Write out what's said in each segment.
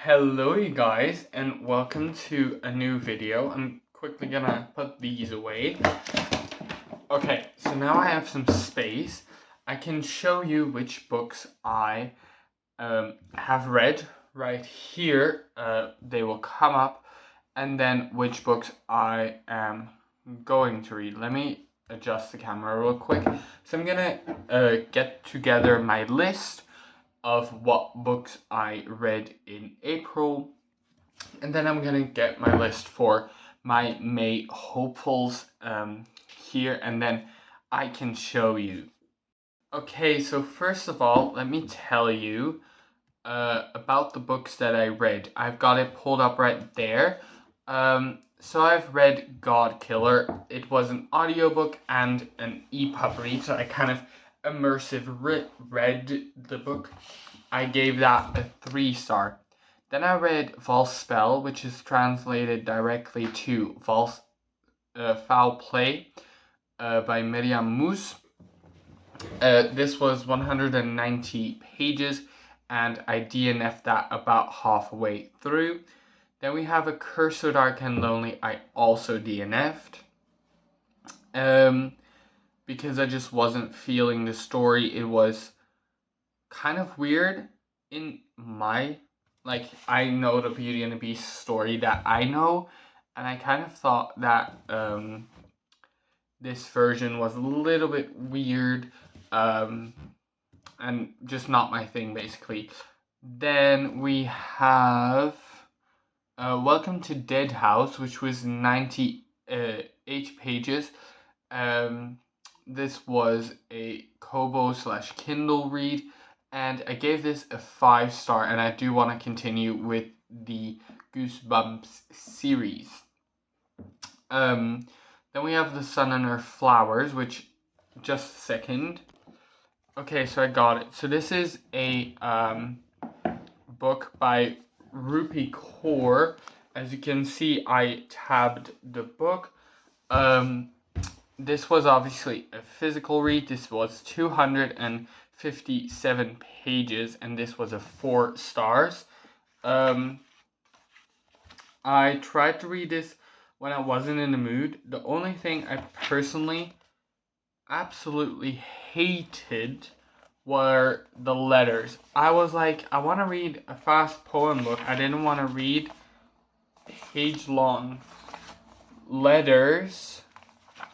Hello you guys and welcome to a new video. I'm quickly gonna put these away. Okay, so now I have some space. I can show you which books I have read right here. They will come up, and then which books I am going to read. Let me adjust the camera real quick. So I'm gonna get together my list of what books I read in April, and then I'm gonna get my list for my May hopefuls here, and then I can show you. Okay, so first of all, let me tell you about the books that I read. I've got it pulled up right there. So I've read God Killer. It was an audiobook and an EPUB read, so I kind of immersive read the book. I gave that a 3-star. Then I read Valspel, which is translated directly to Foul Play by Miriam Moos. This was 190 pages, and I DNF'd that about halfway through. Then we have A Curse So Dark and Lonely. I also DNF'd. Because I just wasn't feeling the story. It was kind of weird in my, I know the Beauty and the Beast story that I know, and I kind of thought that this version was a little bit weird, and just not my thing, basically. Then we have Welcome to Dead House, which was 98 pages. This was a Kobo/Kindle read, and I gave this a 5-star, and I do want to continue with the Goosebumps series. Then we have The Sun and Her Flowers, which, just a second. Okay, so I got it. So this is a book by Rupi Kaur. As you can see, I tabbed the book. This was obviously a physical read. This was 257 pages, and this was a 4 stars. I tried to read this when I wasn't in the mood. The only thing I personally absolutely hated were the letters. I was like, I want to read a fast poem book. I didn't want to read page-long letters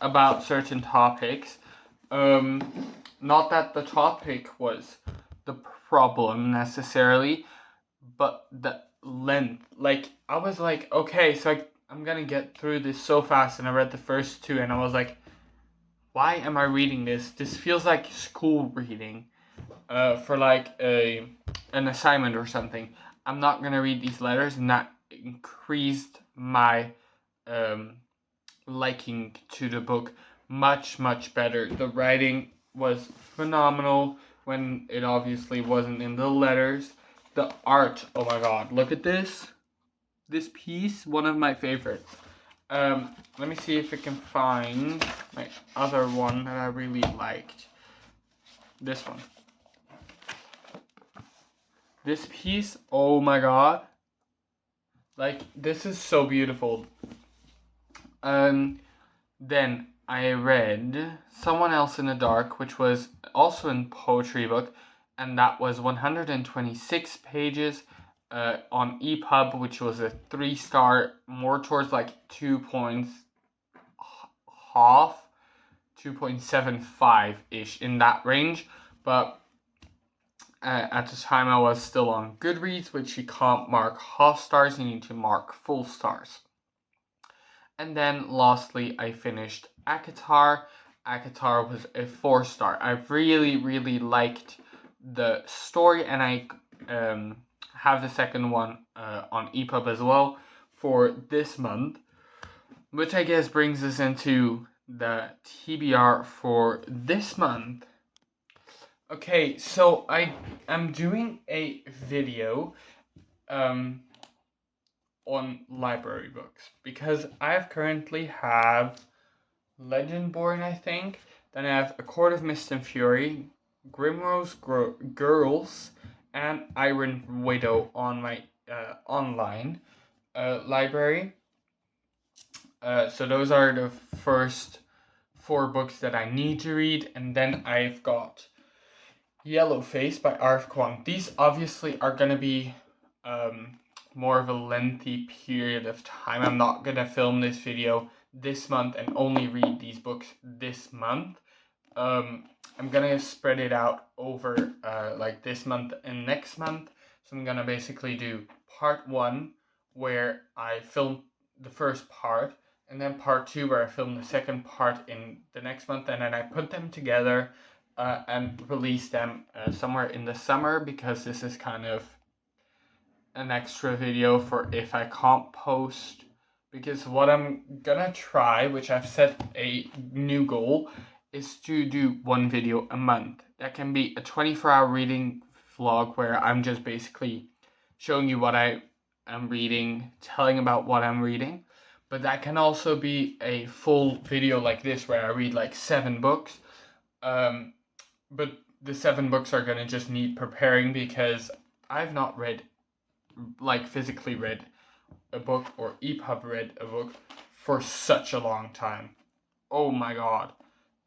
about certain topics. Not that the topic was the problem necessarily, but the length. I was like, okay, so I'm gonna get through this so fast, and I read the first 2, and I was like, why am I reading this? This feels like school reading for an assignment or something. I'm not gonna read these letters, and that increased my liking to the book much better. The writing was phenomenal when it obviously wasn't in the letters. The art, oh my god, look at this piece, one of my favorites. Let me see if I can find my other one that I really liked. This one, this piece, oh my god, this is so beautiful. Then I read Someone Else in the Dark, which was also a poetry book, and that was 126 pages on EPUB, which was a 3-star, more towards 2.75-ish, in that range. But at the time I was still on Goodreads, which you can't mark half stars, you need to mark full stars. And then lastly, I finished ACOTAR. ACOTAR was a 4-star. I really liked the story, and I have the second one on EPUB as well for this month, which I guess brings us into the TBR for this month. Okay, so I am doing a video on library books, because I currently have Legendborn, I think. Then I have A Court of Mist and Fury, Grimrose Girls, and Iron Widow on my online library. So those are the first 4 books that I need to read, and then I've got Yellowface by Arif Kwang. These obviously are going to be more of a lengthy period of time. I'm not going to film this video this month and only read these books this month. I'm going to spread it out over like this month and next month. So I'm going to basically do part 1 where I film the first part, and then part 2 where I film the second part in the next month, and then I put them together and release them somewhere in the summer, because this is kind of an extra video for if I can't post. Because what I'm gonna try, which I've set a new goal, is to do 1 video a month. That can be a 24-hour reading vlog where I'm just basically showing you what I am reading, telling about what I'm reading. But that can also be a full video like this where I read like 7 books. But the 7 books are gonna just need preparing, because I've not read, like physically read a book, or EPUB read a book for such a long time. Oh my god.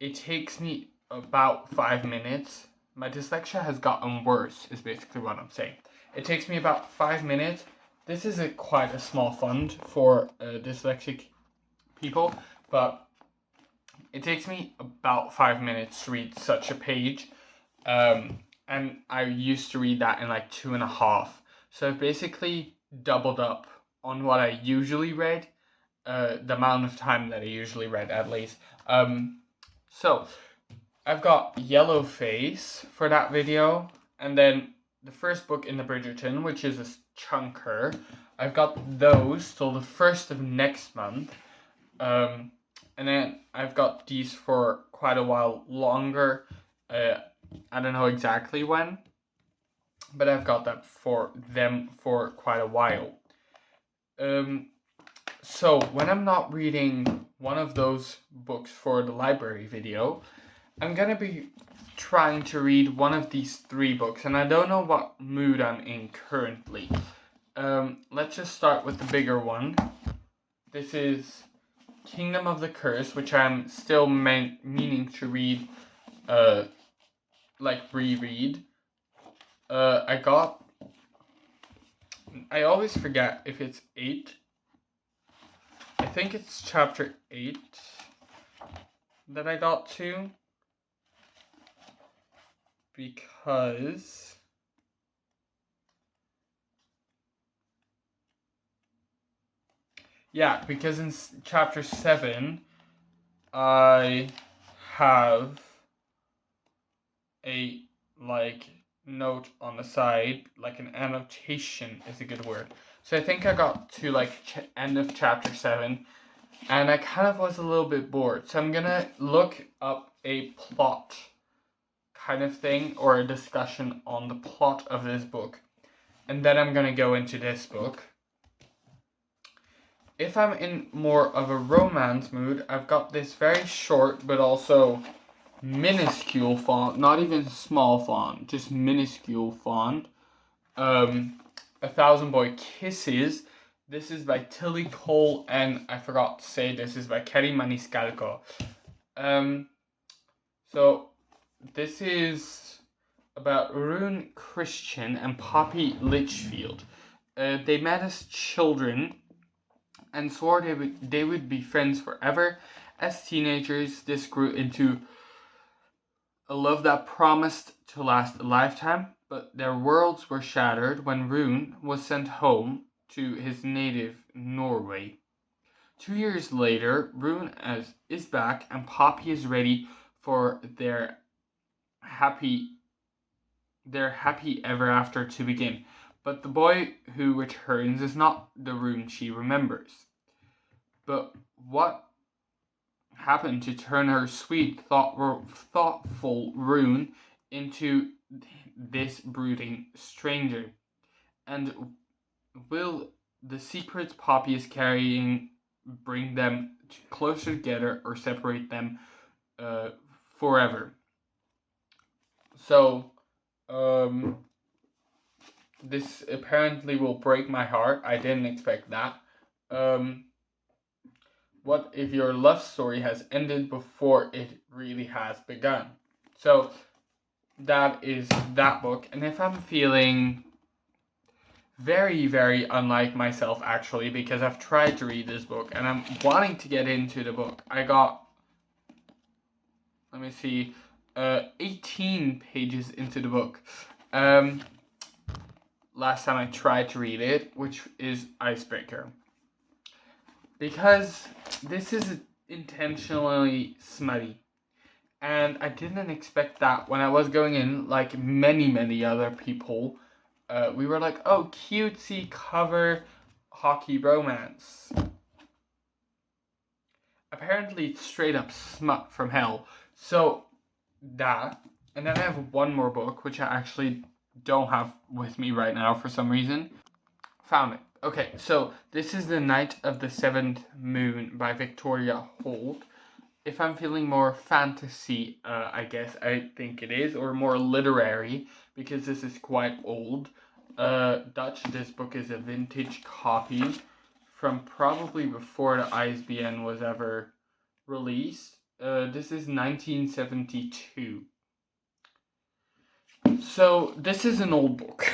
It takes me about 5 minutes. My dyslexia has gotten worse, is basically what I'm saying. It takes me about 5 minutes. This is quite a small font for dyslexic people, but it takes me about 5 minutes to read such a page. And I used to read that in like 2.5. So I've basically doubled up on what I usually read, the amount of time that I usually read at least. So I've got Yellowface for that video, and then the first book in the Bridgerton, which is a chunker. I've got those till the 1st of next month. And then I've got these for quite a while longer. I don't know exactly when, but I've got that for them for quite a while. So when I'm not reading one of those books for the library video, I'm gonna be trying to read one of these 3 books, and I don't know what mood I'm in currently. Let's just start with the bigger one. This is Kingdom of the Curse, which I'm still meaning to read, like reread. I always forget if it's 8. I think it's chapter 8 that I got to, because in chapter 7 I have a like note on the side, like an annotation is a good word. So I think I got to like end of chapter 7, and I kind of was a little bit bored. So I'm gonna look up a plot kind of thing, or a discussion on the plot of this book, and then I'm gonna go into this book. If I'm in more of a romance mood, I've got this very short but also minuscule font, not even small font, just minuscule font. 1,000 Boy Kisses. This is by Tilly Cole, and I forgot to say this is by Kerry Maniscalco. So this is about Rune Christian and Poppy Litchfield. They met as children and swore they would be friends forever. As teenagers, this grew into a love that promised to last a lifetime, but their worlds were shattered when Rune was sent home to his native Norway. 2 years later, Rune is back, and Poppy is ready for their happy ever after to begin. But the boy who returns is not the Rune she remembers. But what happened to turn her sweet, thoughtful Rune into this brooding stranger? And will the secrets Poppy is carrying bring them closer together, or separate them forever? So This apparently will break my heart. I didn't expect that. What if your love story has ended before it really has begun? So that is that book. And if I'm feeling very, very unlike myself, actually, because I've tried to read this book and I'm wanting to get into the book. I got, let me see, 18 pages into the book. Last time I tried to read it, which is Icebreaker. Because this is intentionally smutty. And I didn't expect that when I was going in, like many other people. We were like, oh, cutesy cover hockey romance. Apparently it's straight up smut from hell. So that, and then I have one more book, which I actually don't have with me right now for some reason. Found it. Okay, so this is The Night of the Seventh Moon by Victoria Holt. If I'm feeling more fantasy, I guess I think it is, or more literary, because this is quite old. Dutch, this book is a vintage copy from probably before the ISBN was ever released. This is 1972. So this is an old book.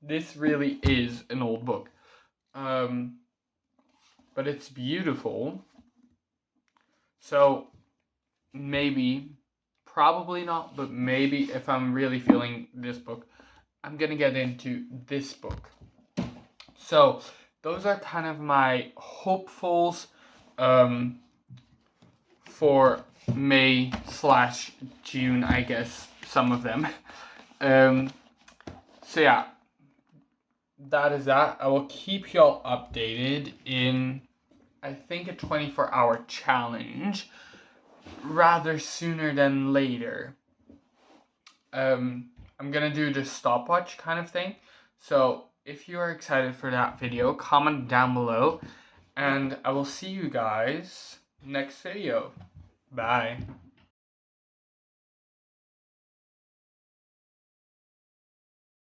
This really is an old book. But it's beautiful. So maybe, probably not, but maybe if I'm really feeling this book, I'm gonna get into this book. So those are kind of my hopefuls for May/June, I guess, some of them. So yeah, that is that. I will keep y'all updated in, I think, a 24-hour challenge, rather sooner than later. I'm gonna do the stopwatch kind of thing. So if you are excited for that video, comment down below, and I will see you guys next video. Bye.